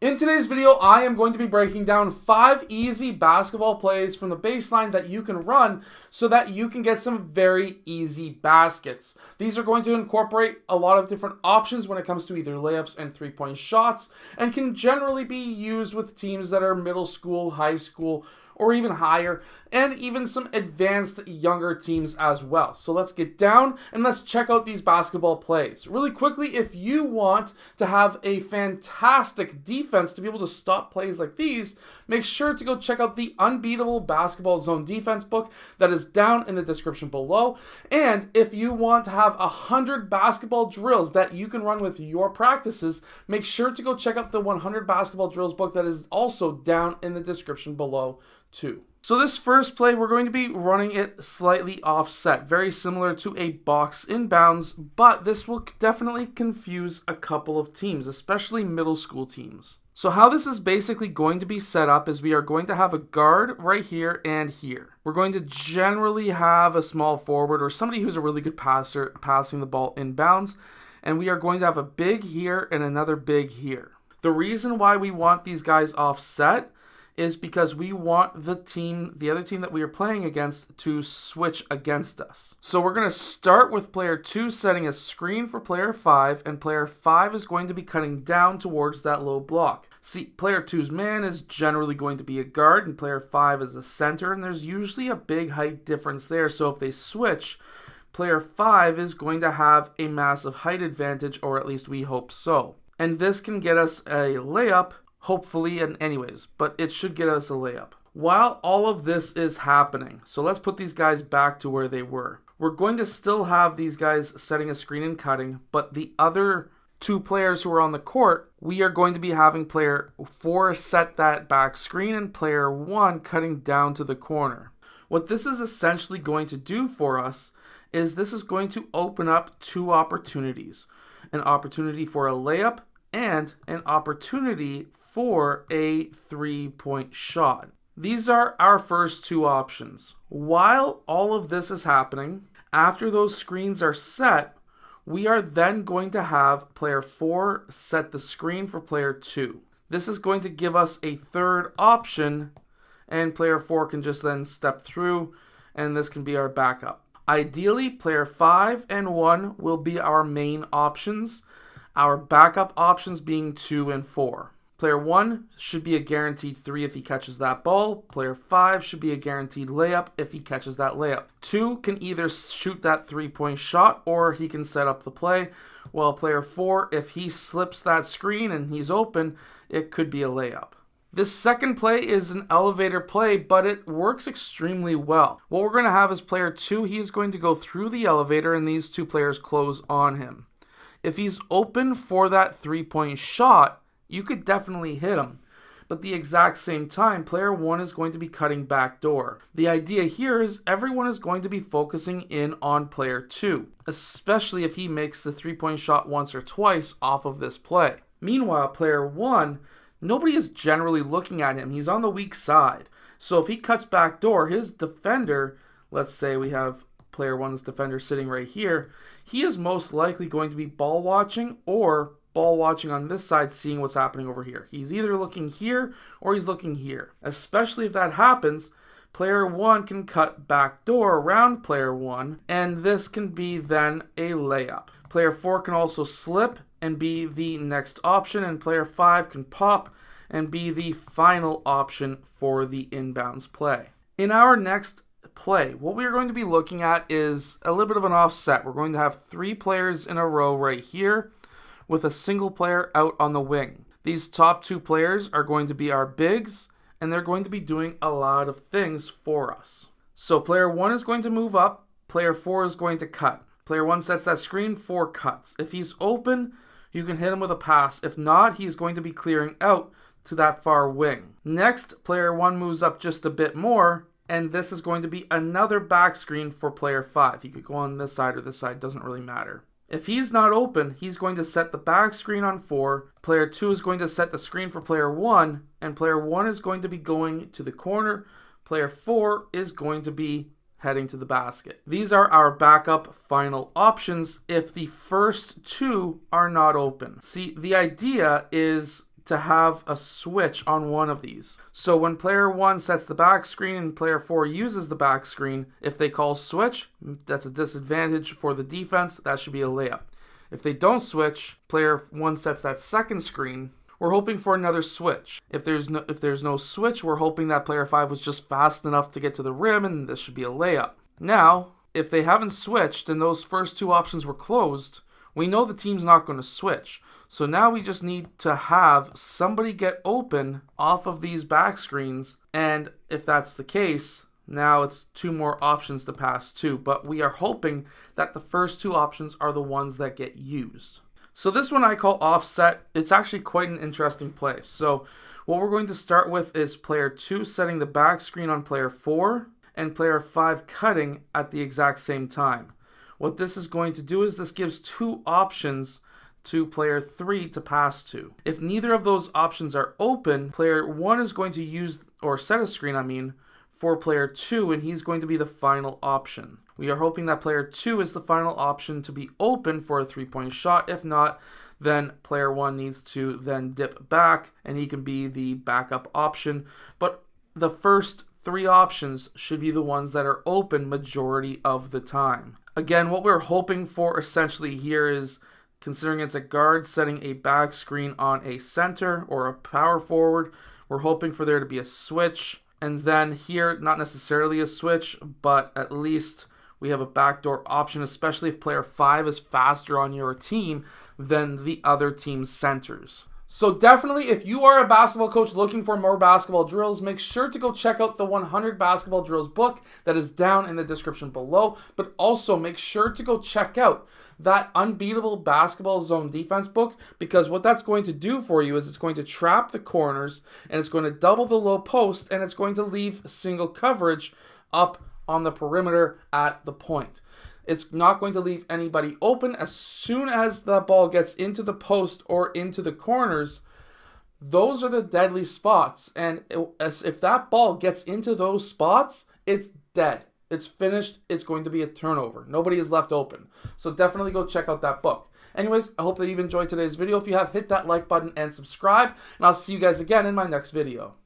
In today's video, I am going to be breaking down 5 easy basketball plays from the baseline that you can run so that you can get some very easy baskets. These are going to incorporate a lot of different options when it comes to either layups and three-point shots, and can generally be used with teams that are middle school, high school, or even higher, and even some advanced younger teams as well. So let's get down and let's check out these basketball plays. Really quickly, if you want to have a fantastic defense to be able to stop plays like these, make sure to go check out the Unbeatable Basketball Zone Defense book that is down in the description below. And if you want to have 100 basketball drills that you can run with your practices, make sure to go check out the 100 basketball drills book that is also down in the description below too. So this first play, we're going to be running it slightly offset, very similar to a box inbounds, but this will definitely confuse a couple of teams, especially middle school teams. So how this is basically going to be set up is we are going to have a guard right here and here. We're going to generally have a small forward or somebody who's a really good passer passing the ball inbounds, and we are going to have a big here and another big here. The reason why we want these guys offset is because we want the other team that we are playing against to switch against us. So we're going to start with player 2 setting a screen for player 5, and player 5 is going to be cutting down towards that low block. See, player 2's man is generally going to be a guard, and player 5 is a center, and there's usually a big height difference there. So if they switch, player 5 is going to have a massive height advantage, or at least we hope so. And this can get us a layup, hopefully, and anyways, but it should get us a layup. While all of this is happening, so let's put these guys back to where they were. We're going to still have these guys setting a screen and cutting, but the other 2 players who are on the court, we are going to be having player 4 set that back screen and player 1 cutting down to the corner. What this is essentially going to do for us is this is going to open up 2 opportunities. An opportunity for a layup and an opportunity for a 3-point shot. These are our first 2 options. While all of this is happening, after those screens are set, we are then going to have player 4 set the screen for player 2. This is going to give us a third option, and player 4 can just then step through, and this can be our backup. Ideally, player 5 and 1 will be our main options, our backup options being 2 and 4. Player 1 should be a guaranteed 3 if he catches that ball. Player 5 should be a guaranteed layup if he catches that layup. 2 can either shoot that 3-point shot or he can set up the play. While player 4, if he slips that screen and he's open, it could be a layup. This second play is an elevator play, but it works extremely well. What we're going to have is player 2, he is going to go through the elevator and these 2 players close on him. If he's open for that 3-point shot, you could definitely hit him. But at the exact same time, player 1 is going to be cutting backdoor. The idea here is everyone is going to be focusing in on player 2, especially if he makes the 3-point shot once or twice off of this play. Meanwhile, player 1, nobody is generally looking at him. He's on the weak side. So if he cuts backdoor, his defender, let's say we have player 1's defender sitting right here, he is most likely going to be ball watching or ball watching on this side, seeing what's happening over here. He's either looking here or he's looking here. Especially if that happens, player 1 can cut backdoor around player 1, and this can be then a layup. Player 4 can also slip and be the next option, and player 5 can pop and be the final option for the inbounds play. In our next play, what we're going to be looking at is a little bit of an offset. We're going to have 3 players in a row right here with a single player out on the wing. These top 2 players are going to be our bigs, and they're going to be doing a lot of things for us. So player 1 is going to move up, player 4 is going to cut. Player 1 sets that screen, 4 cuts. If he's open, you can hit him with a pass. If not, he's going to be clearing out to that far wing. Next, player 1 moves up just a bit more, and this is going to be another back screen for player 5. He could go on this side or this side, doesn't really matter. If he's not open, he's going to set the back screen on 4. Player 2 is going to set the screen for player 1, and player 1 is going to be going to the corner. Player 4 is going to be heading to the basket. These are our backup final options if the first 2 are not open. See, the idea is to have a switch on one of these. So when player 1 sets the back screen and player 4 uses the back screen, if they call switch, that's a disadvantage for the defense. That should be a layup. If they don't switch, player 1 sets that second screen, we're hoping for another switch. If there's no switch, we're hoping that player 5 was just fast enough to get to the rim, and this should be a layup. Now, if they haven't switched and those first two options were closed, we know the team's not going to switch. So now we just need to have somebody get open off of these back screens, and if that's the case, now it's two more options to pass to, but we are hoping that the first two options are the ones that get used. So this one I call offset. It's actually quite an interesting play. So what we're going to start with is player 2 setting the back screen on player 4 and player 5 cutting at the exact same time. What this is going to do is this gives two options to player 3 to pass to. If neither of those options are open, player 1 is going to use, or set a screen, for player 2, and he's going to be the final option. We are hoping that player 2 is the final option to be open for a three-point shot. If not, then player 1 needs to then dip back, and he can be the backup option. But the first three options should be the ones that are open majority of the time. Again, what we're hoping for essentially here is, considering it's a guard setting a back screen on a center or a power forward, we're hoping for there to be a switch. And then here, not necessarily a switch, but at least we have a backdoor option, especially if player 5 is faster on your team than the other team's centers. So definitely, if you are a basketball coach looking for more basketball drills, make sure to go check out the 100 Basketball Drills book that is down in the description below. But also make sure to go check out that Unbeatable Basketball Zone Defense book, because what that's going to do for you is it's going to trap the corners, and it's going to double the low post, and it's going to leave single coverage up on the perimeter at the point. It's not going to leave anybody open. As soon as the ball gets into the post or into the corners, those are the deadly spots. And if that ball gets into those spots, it's dead. It's finished. It's going to be a turnover. Nobody is left open. So definitely go check out that book. Anyways, I hope that you've enjoyed today's video. If you have, hit that like button and subscribe. And I'll see you guys again in my next video.